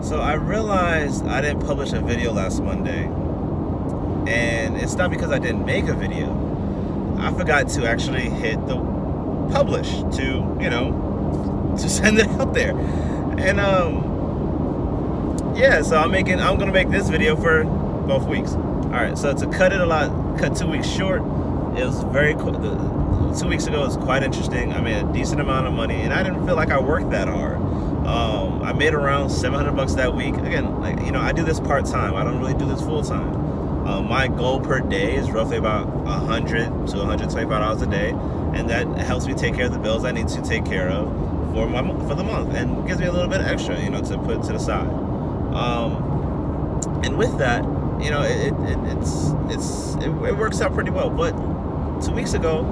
So I realized I didn't publish a video last Monday, and it's not because I didn't make a video. I forgot to actually hit the publish to send it out there. And yeah, so I'm gonna make this video for both weeks. All right, so to cut 2 weeks short, it was very 2 weeks ago. It was quite interesting. I made a decent amount of money, and I didn't feel like I worked that hard. I made around $700 that week. Again, I do this part time. I don't really do this full time. My goal per day is roughly about $100 to $125 a day, and that helps me take care of the bills I need to take care of for the month, and gives me a little bit extra, to put to the side. And with that, it works out pretty well. But 2 weeks ago,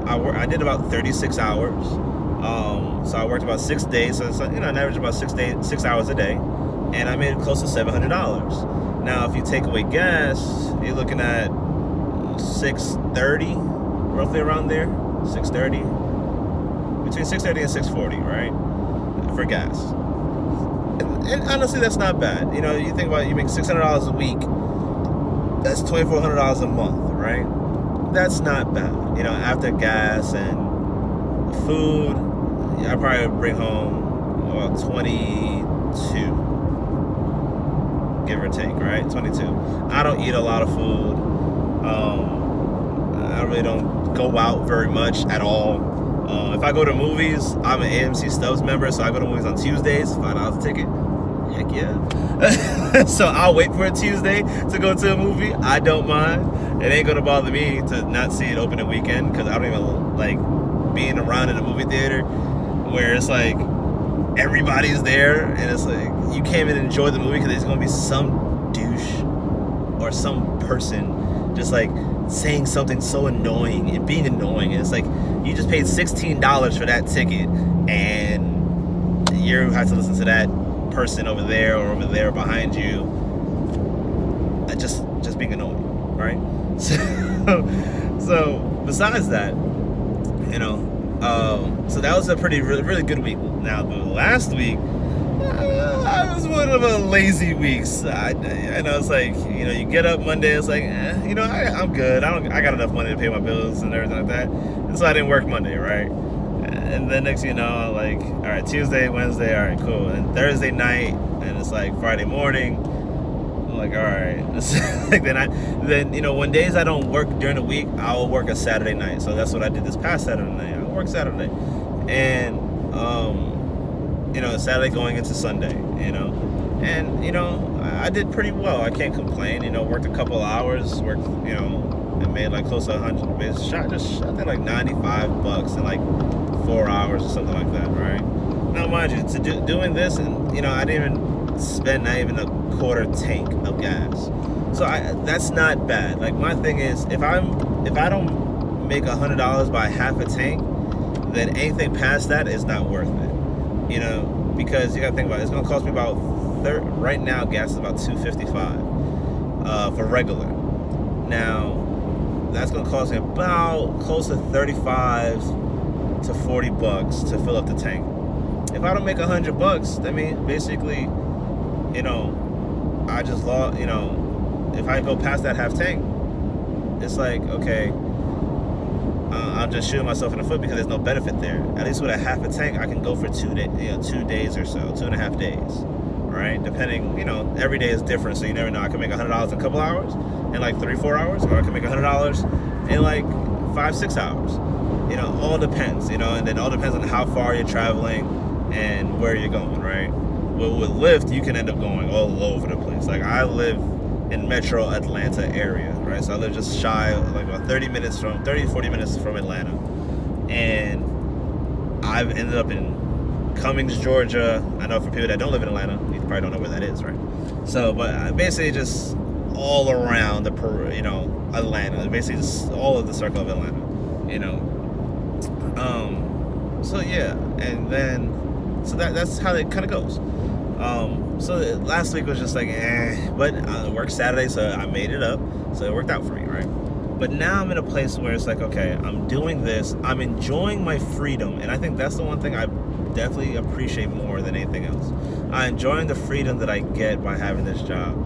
I did about 36 hours. So I worked about 6 days. So it's an average about 6 hours a day, and I made close to $700. Now, if you take away gas, you're looking at $630, roughly around there. $630, between $630 and $640, right, for gas. And honestly, that's not bad. You think about it, you make $600 a week. That's $2,400 a month, right? That's not bad. After gas and food, I probably bring home about 22, give or take, right? 22. I don't eat a lot of food. I really don't go out very much at all. If I go to movies, I'm an AMC Stubs member, so I go to movies on Tuesdays, $5 a ticket. Heck yeah. So I'll wait for a Tuesday to go to a movie. I don't mind. It ain't gonna bother me to not see it opening weekend, because I don't even like being around in a movie theater where it's like everybody's there and it's like you can't even enjoy the movie because there's gonna be some douche or some person just like saying something so annoying and being annoying. And it's like you just paid $16 for that ticket, and you have to listen to that person over there or over there behind you just being annoying, right? So besides that, so that was a really good week. Now the last week, I was one of the lazy weeks. I know it's like, you get up Monday, it's like, I'm good. I got enough money to pay my bills and everything like that. And so I didn't work Monday, right? And then next thing you know, I'm like, all right, Tuesday, Wednesday, all right, cool. And Thursday night, and it's like Friday morning. I'm like, all right. Like then when days I don't work during the week, I will work a Saturday night. So that's what I did this past Saturday night. I worked Saturday, and Saturday going into Sunday, and I did pretty well. I can't complain. Worked a couple of hours, and made like close to 100. Shot there like $95 in like 4 hours or something like that, right? Now, mind you, doing this, and I didn't even spend not even a quarter tank of gas. So that's not bad. Like, my thing is, if I don't make $100 by half a tank, then anything past that is not worth it. Because you gotta think about it. It's gonna cost me about right now gas is about $2.55 for regular. Now that's gonna cost me about close to $35 to $40 to fill up the tank. If I don't make $100, that means basically, I just lost. If I go past that half tank, it's like, okay, I'm just shooting myself in the foot because there's no benefit there. At least with a half a tank, I can go for 2 days or so, 2.5 days, right? Depending, every day is different, so you never know. I can make $100 in a couple hours, in like 3-4 hours, or I can make $100 in like 5-6 hours. All depends, and then all depends on how far you're traveling and where you're going, right? Well, with Lyft, you can end up going all over the place. Like, I live in Metro Atlanta area, right? So I live just shy, like about 40 minutes from Atlanta. And I've ended up in Cummings, Georgia. I know for people that don't live in Atlanta, you probably don't know where that is, right? So, but basically just all around Atlanta, basically just all of the circle of Atlanta, So yeah, and then, so that's how it kind of goes. So last week was just like, but I worked Saturday, so I made it up. So it worked out for me, right? But now I'm in a place where it's like, okay, I'm doing this. I'm enjoying my freedom. And I think that's the one thing I definitely appreciate more than anything else. I'm enjoying the freedom that I get by having this job.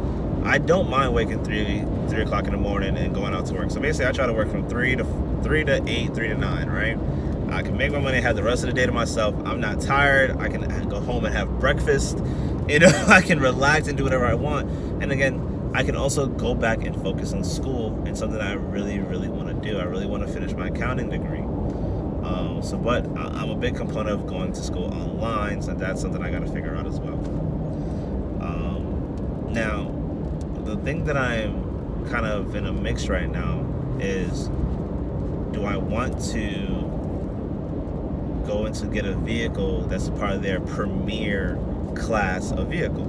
I don't mind waking 3 o'clock in the morning and going out to work. So basically, I try to work from 3 to 8, 3 to 9, right? I can make my money, have the rest of the day to myself. I'm not tired. I can go home and have breakfast. I can relax and do whatever I want. And again, I can also go back and focus on school and something I really, really want to do. I really want to finish my accounting degree. But I'm a big component of going to school online, so that's something I got to figure out as well. Now, the thing that I'm kind of in a mix right now is, do I want to go into get a vehicle that's part of their premier class of vehicle?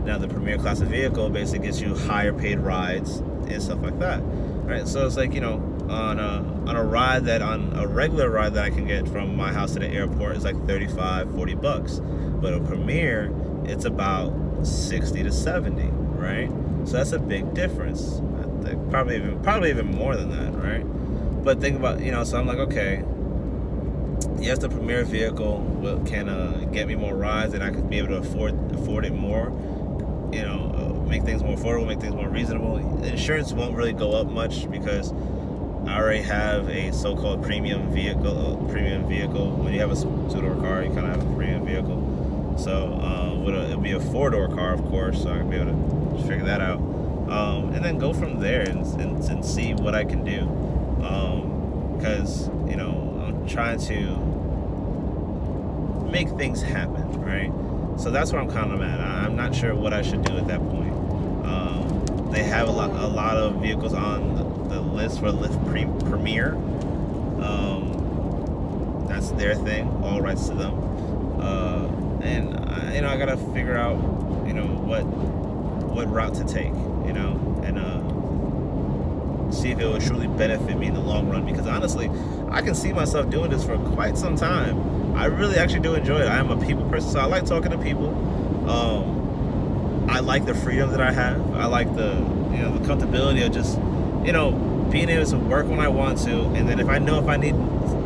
Now, the premier class of vehicle basically gets you higher paid rides and stuff like that, right? So it's like, on a regular ride that I can get from my house to the airport is like $35-$40, but a premier, it's about 60 to 70, right? So that's a big difference. I think probably even more than that, right? But think about, so I'm like, okay, yes, the premier vehicle can get me more rides, and I could be able to afford it more. Make things more affordable, make things more reasonable. The insurance won't really go up much because I already have a so-called premium vehicle. When you have a two-door car, you kind of have a premium vehicle. So it'll be a four-door car, of course, so I can be able to figure that out. And then go from there and see what I can do. Because, I'm trying to make things happen, right? So that's where I'm kind of at. I'm not sure what I should do at that point. They have a lot of vehicles on the list for Lyft Premier. That's their thing. All rights to them. And I gotta figure out, what route to take, and see if it will truly benefit me in the long run. Because honestly, I can see myself doing this for quite some time. I really actually do enjoy it. I am a people person, so I like talking to people. I like the freedom that I have. I like the comfortability of just being able to work when I want to, and then if I need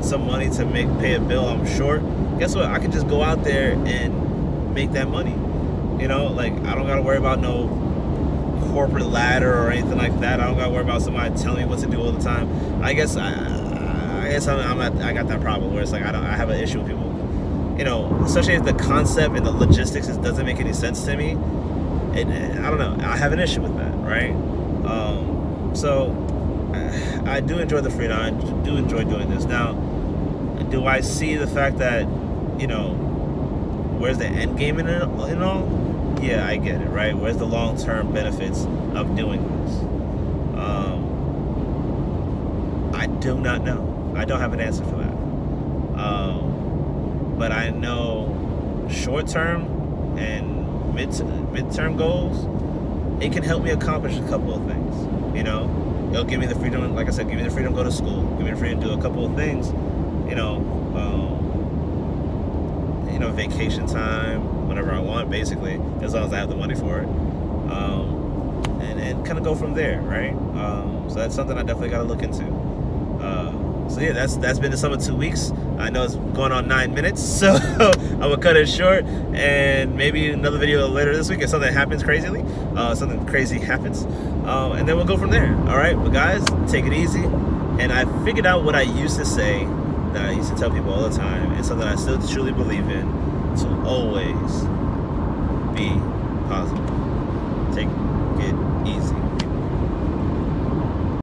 some money to pay a bill I'm short, guess what? I can just go out there and make that money. Like, I don't gotta worry about no corporate ladder or anything like that. I don't gotta worry about somebody telling me what to do all the time. I guess I got that problem where it's like I have an issue with people. Especially if the concept and the logistics doesn't make any sense to me. I don't know. I have an issue with that, right? So I do enjoy the freedom. I do enjoy doing this. Now, do I see the fact that, where's the end game in it all? Yeah, I get it, right? Where's the long-term benefits of doing this? I do not know. I don't have an answer for that. But I know short-term and mid-term goals, it can help me accomplish a couple of things. It'll give me the freedom, like I said, give me the freedom to go to school, give me the freedom to do a couple of things, vacation time, whenever I want, basically, as long as I have the money for it, and kind of go from there, right? So that's something I definitely got to look into. So yeah, that's been the summer 2 weeks. I know it's going on 9 minutes, so I'm gonna cut it short, and maybe another video later this week if something happens crazily. Something crazy happens, and then we'll go from there. All right, but guys, take it easy. And I figured out what I used to say that I used to tell people all the time, and something I still truly believe in: to always be positive.